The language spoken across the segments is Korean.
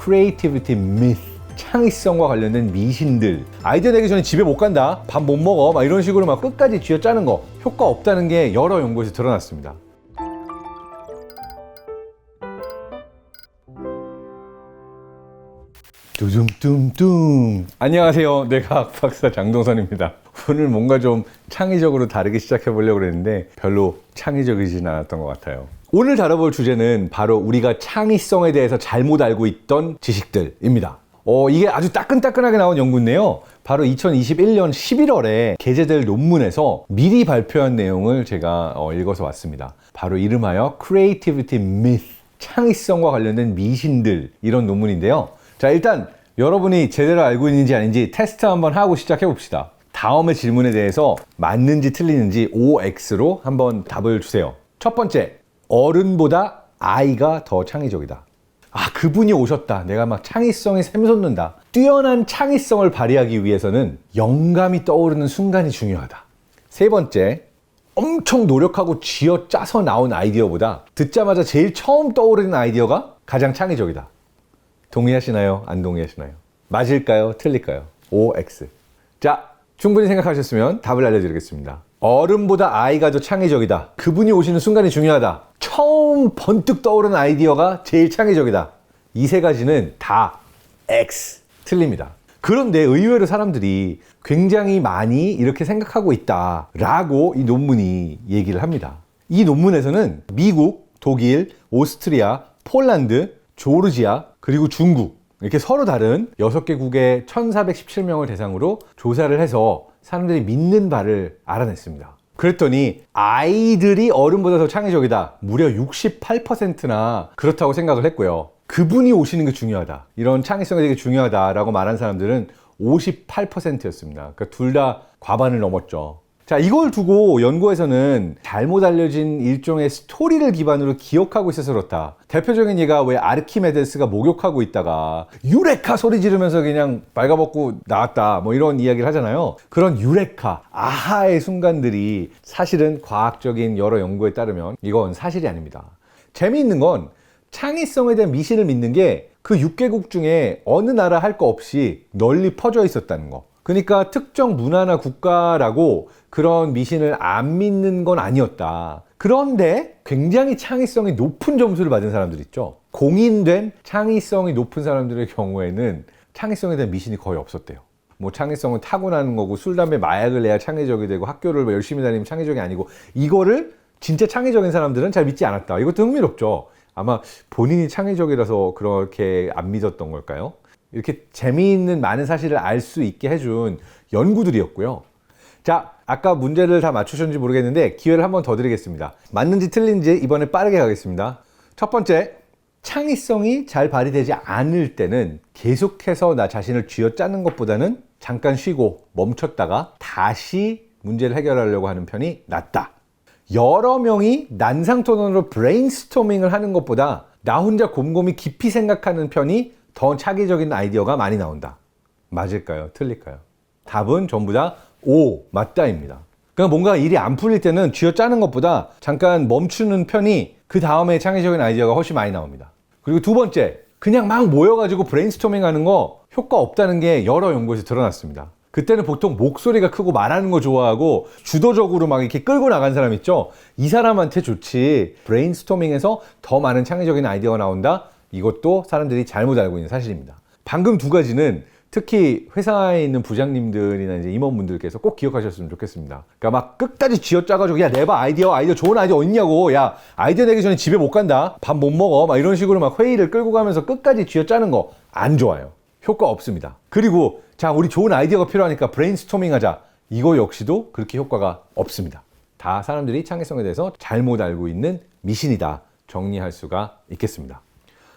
Creativity Myth, 창의성과 관련된 미신들. 아이디어 내기 전에 집에 못 간다, 밥 못 먹어, 막 이런 식으로 막 끝까지 쥐어짜는 거 효과 없다는 게 여러 연구에서 드러났습니다. 뚜둥뚜둥. 안녕하세요, 뇌과학 박사 장동선입니다. 오늘 뭔가 좀 창의적으로 다르게 시작해 보려고 그랬는데 별로 창의적이진 않았던 것 같아요. 오늘 다뤄볼 주제는 바로 우리가 창의성에 대해서 잘못 알고 있던 지식들입니다. 이게 아주 따끈따끈하게 나온 연구인데요. 바로 2021년 11월에 게재될 논문에서 미리 발표한 내용을 제가 읽어서 왔습니다. 바로 이름하여 Creativity Myth, 창의성과 관련된 미신들, 이런 논문인데요. 자, 일단 여러분이 제대로 알고 있는지 아닌지 테스트 한번 하고 시작해 봅시다. 다음의 질문에 대해서 맞는지 틀리는지 OX로 한번 답을 주세요. 첫 번째, 어른보다 아이가 더 창의적이다. 아, 그분이 오셨다. 내가 막 창의성에 샘솟는다. 뛰어난 창의성을 발휘하기 위해서는 영감이 떠오르는 순간이 중요하다. 세 번째, 엄청 노력하고 쥐어짜서 나온 아이디어보다 듣자마자 제일 처음 떠오르는 아이디어가 가장 창의적이다. 동의하시나요? 안 동의하시나요? 맞을까요? 틀릴까요? OX. 자, 충분히 생각하셨으면 답을 알려드리겠습니다. 어른보다 아이가 더 창의적이다. 그분이 오시는 순간이 중요하다. 처음 번뜩 떠오르는 아이디어가 제일 창의적이다. 이 세 가지는 다 X. 틀립니다. 그런데 의외로 사람들이 굉장히 많이 이렇게 생각하고 있다라고 이 논문이 얘기를 합니다. 이 논문에서는 미국, 독일, 오스트리아, 폴란드, 조르지아, 그리고 중국, 이렇게 서로 다른 6개국의 1417명을 대상으로 조사를 해서 사람들이 믿는 바를 알아냈습니다. 그랬더니 아이들이 어른보다 더 창의적이다. 무려 68%나 그렇다고 생각을 했고요. 그분이 오시는 게 중요하다. 이런 창의성이 되게 중요하다라고 말한 사람들은 58%였습니다. 그러니까 둘 다 과반을 넘었죠. 자, 이걸 두고 연구에서는 잘못 알려진 일종의 스토리를 기반으로 기억하고 있어서 그렇다. 대표적인 예가 왜 아르키메데스가 목욕하고 있다가 유레카 소리 지르면서 그냥 발가벗고 나왔다, 뭐 이런 이야기를 하잖아요. 그런 유레카, 아하의 순간들이 사실은 과학적인 여러 연구에 따르면 이건 사실이 아닙니다. 재미있는 건 창의성에 대한 미신을 믿는 게 그 6개국 중에 어느 나라 할 거 없이 널리 퍼져 있었다는 거. 그러니까 특정 문화나 국가라고 그런 미신을 안 믿는 건 아니었다. 그런데 굉장히 창의성이 높은 점수를 받은 사람들 있죠. 공인된 창의성이 높은 사람들의 경우에는 창의성에 대한 미신이 거의 없었대요. 뭐 창의성은 타고나는 거고 술, 담배, 마약을 내야 창의적이 되고 학교를 열심히 다니면 창의적이 아니고, 이거를 진짜 창의적인 사람들은 잘 믿지 않았다. 이것도 흥미롭죠. 아마 본인이 창의적이라서 그렇게 안 믿었던 걸까요? 이렇게 재미있는 많은 사실을 알 수 있게 해준 연구들이었고요. 자, 아까 문제를 다 맞추셨는지 모르겠는데 기회를 한 번 더 드리겠습니다. 맞는지 틀린지 이번에 빠르게 가겠습니다. 첫 번째, 창의성이 잘 발휘되지 않을 때는 계속해서 나 자신을 쥐어짜는 것보다는 잠깐 쉬고 멈췄다가 다시 문제를 해결하려고 하는 편이 낫다. 여러 명이 난상토론으로 브레인스토밍을 하는 것보다 나 혼자 곰곰이 깊이 생각하는 편이 더 창의적인 아이디어가 많이 나온다. 맞을까요? 틀릴까요? 답은 전부 다 O, 맞다입니다. 그러니까 뭔가 일이 안 풀릴 때는 쥐어짜는 것보다 잠깐 멈추는 편이 그 다음에 창의적인 아이디어가 훨씬 많이 나옵니다. 그리고 두 번째, 그냥 막 모여가지고 브레인스토밍 하는 거 효과 없다는 게 여러 연구에서 드러났습니다. 그때는 보통 목소리가 크고 말하는 거 좋아하고 주도적으로 막 이렇게 끌고 나간 사람 있죠? 이 사람한테 좋지. 브레인스토밍에서 더 많은 창의적인 아이디어가 나온다? 이것도 사람들이 잘못 알고 있는 사실입니다. 방금 두 가지는 특히 회사에 있는 부장님들이나 이제 임원분들께서 꼭 기억하셨으면 좋겠습니다. 그러니까 막 끝까지 쥐어짜가지고 야, 내봐, 아이디어 좋은 아이디어 어딨냐고, 야, 아이디어 내기 전에 집에 못 간다, 밥 못 먹어, 막 이런 식으로 막 회의를 끌고 가면서 끝까지 쥐어짜는 거 안 좋아요. 효과 없습니다. 그리고 자, 우리 좋은 아이디어가 필요하니까 브레인스토밍 하자. 이거 역시도 그렇게 효과가 없습니다. 다 사람들이 창의성에 대해서 잘못 알고 있는 미신이다. 정리할 수가 있겠습니다.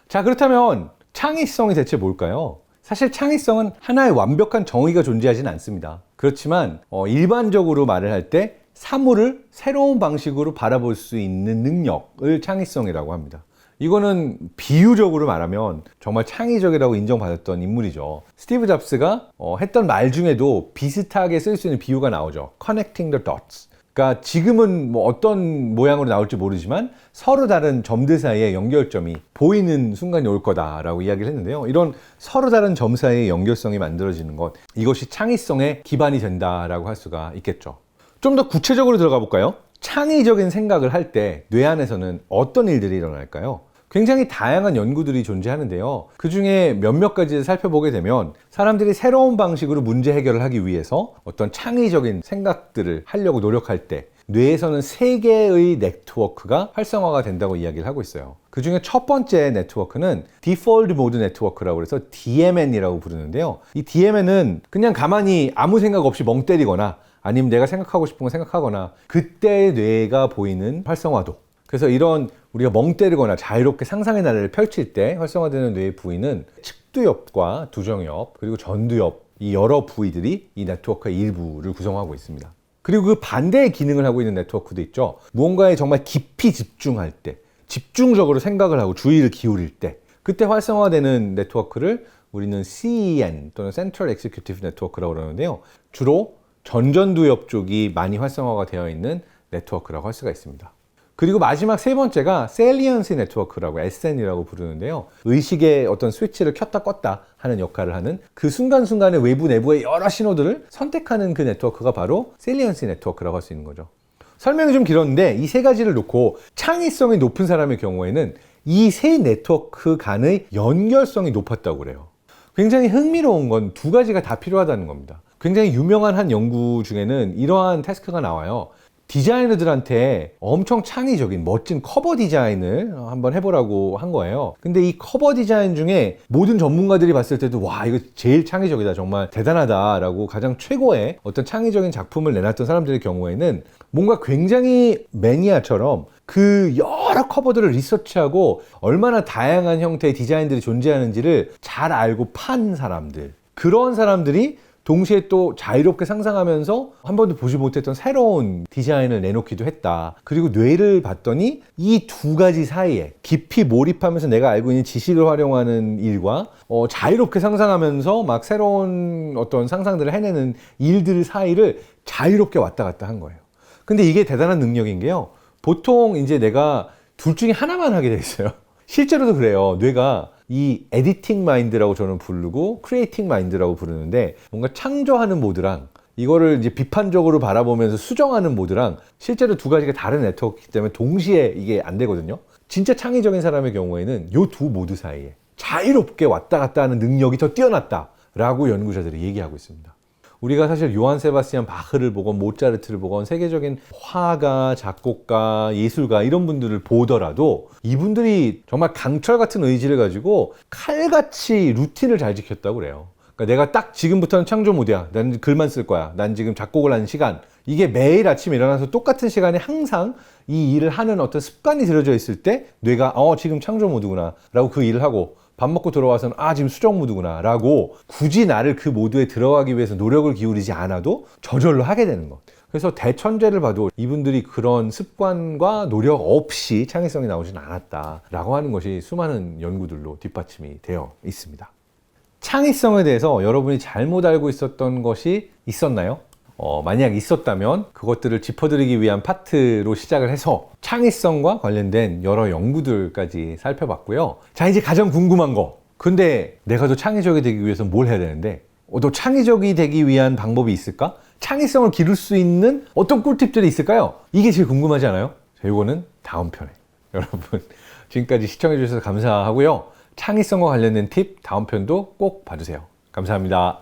자, 그렇다면 창의성이 대체 뭘까요? 사실 창의성은 하나의 완벽한 정의가 존재하지는 않습니다. 그렇지만 일반적으로 말을 할 때 사물을 새로운 방식으로 바라볼 수 있는 능력을 창의성이라고 합니다. 이거는 비유적으로 말하면 정말 창의적이라고 인정받았던 인물이죠. 스티브 잡스가 했던 말 중에도 비슷하게 쓸 수 있는 비유가 나오죠. Connecting the dots. 그러니까 지금은 뭐 어떤 모양으로 나올지 모르지만 서로 다른 점들 사이에 연결점이 보이는 순간이 올 거다라고 이야기를 했는데요. 이런 서로 다른 점 사이의 연결성이 만들어지는 것, 이것이 창의성의 기반이 된다라고 할 수가 있겠죠. 좀 더 구체적으로 들어가 볼까요? 창의적인 생각을 할 때 뇌 안에서는 어떤 일들이 일어날까요? 굉장히 다양한 연구들이 존재하는데요. 그 중에 몇몇 가지를 살펴보게 되면 사람들이 새로운 방식으로 문제 해결을 하기 위해서 어떤 창의적인 생각들을 하려고 노력할 때 뇌에서는 3개의 네트워크가 활성화가 된다고 이야기를 하고 있어요. 그 중에 첫 번째 네트워크는 디폴트 모드 네트워크라고 해서 DMN이라고 부르는데요. 이 DMN은 그냥 가만히 아무 생각 없이 멍 때리거나 아니면 내가 생각하고 싶은 거 생각하거나 그때 뇌가 보이는 활성화도, 그래서 이런 우리가 멍 때리거나 자유롭게 상상의 나래를 펼칠 때 활성화되는 뇌의 부위는 측두엽과 두정엽 그리고 전두엽, 이 여러 부위들이 이 네트워크의 일부를 구성하고 있습니다. 그리고 그 반대의 기능을 하고 있는 네트워크도 있죠. 무언가에 정말 깊이 집중할 때, 집중적으로 생각을 하고 주의를 기울일 때, 그때 활성화되는 네트워크를 우리는 CEN 또는 Central Executive Network라고 그러는데요. 주로 전전두엽 쪽이 많이 활성화가 되어 있는 네트워크라고 할 수가 있습니다. 그리고 마지막 3번째가 Saliency Network라고 SN이라고 부르는데요. 의식의 어떤 스위치를 켰다 껐다 하는 역할을 하는 그 순간순간의 외부 내부의 여러 신호들을 선택하는 그 네트워크가 바로 Saliency Network라고 할 수 있는 거죠. 설명이 좀 길었는데 이 3가지를 놓고 창의성이 높은 사람의 경우에는 이 3 네트워크 간의 연결성이 높았다고 그래요. 굉장히 흥미로운 건 2가지가 다 필요하다는 겁니다. 굉장히 유명한 한 연구 중에는 이러한 태스크가 나와요. 디자이너들한테 엄청 창의적인 멋진 커버 디자인을 한번 해보라고 한 거예요. 근데 이 커버 디자인 중에 모든 전문가들이 봤을 때도 와, 이거 제일 창의적이다, 정말 대단하다 라고 가장 최고의 어떤 창의적인 작품을 내놨던 사람들의 경우에는 뭔가 굉장히 매니아처럼 그 여러 커버들을 리서치하고 얼마나 다양한 형태의 디자인들이 존재하는지를 잘 알고 판 사람들, 그런 사람들이 동시에 또 자유롭게 상상하면서 한 번도 보지 못했던 새로운 디자인을 내놓기도 했다. 그리고 뇌를 봤더니 이 2가지 사이에 깊이 몰입하면서 내가 알고 있는 지식을 활용하는 일과 자유롭게 상상하면서 막 새로운 어떤 상상들을 해내는 일들 사이를 자유롭게 왔다 갔다 한 거예요. 근데 이게 대단한 능력인 게요. 보통 이제 내가 둘 중에 하나만 하게 돼 있어요. 실제로도 그래요. 뇌가 이 에디팅 마인드라고 저는 부르고 크리에이팅 마인드라고 부르는데, 뭔가 창조하는 모드랑 이거를 이제 비판적으로 바라보면서 수정하는 모드랑 실제로 2가지가 다른 네트워크이기 때문에 동시에 이게 안 되거든요. 진짜 창의적인 사람의 경우에는 이 2 모드 사이에 자유롭게 왔다 갔다 하는 능력이 더 뛰어났다라고 연구자들이 얘기하고 있습니다. 우리가 사실 요한 세바스찬 바흐를 보건 모차르트를 보건 세계적인 화가, 작곡가, 예술가 이런 분들을 보더라도 이분들이 정말 강철 같은 의지를 가지고 칼같이 루틴을 잘 지켰다고 그래요. 그러니까 내가 딱 지금부터는 창조 모드야. 난 글만 쓸 거야. 난 지금 작곡을 하는 시간. 이게 매일 아침에 일어나서 똑같은 시간에 항상 이 일을 하는 어떤 습관이 들어져 있을 때 뇌가 지금 창조 모드구나 라고 그 일을 하고, 밥 먹고 들어와서는 지금 수정 모드구나 라고 굳이 나를 그 모드에 들어가기 위해서 노력을 기울이지 않아도 저절로 하게 되는 것. 그래서 대천재를 봐도 이분들이 그런 습관과 노력 없이 창의성이 나오진 않았다라고 하는 것이 수많은 연구들로 뒷받침이 되어 있습니다. 창의성에 대해서 여러분이 잘못 알고 있었던 것이 있었나요? 만약 있었다면 그것들을 짚어드리기 위한 파트로 시작을 해서 창의성과 관련된 여러 연구들까지 살펴봤고요. 자, 이제 가장 궁금한 거. 근데 내가 더 창의적이 되기 위해서 뭘 해야 되는데, 더 창의적이 되기 위한 방법이 있을까? 창의성을 기를 수 있는 어떤 꿀팁들이 있을까요? 이게 제일 궁금하지 않아요? 자, 이거는 다음 편에. 여러분, 지금까지 시청해 주셔서 감사하고요. 창의성과 관련된 팁 다음 편도 꼭 봐주세요. 감사합니다.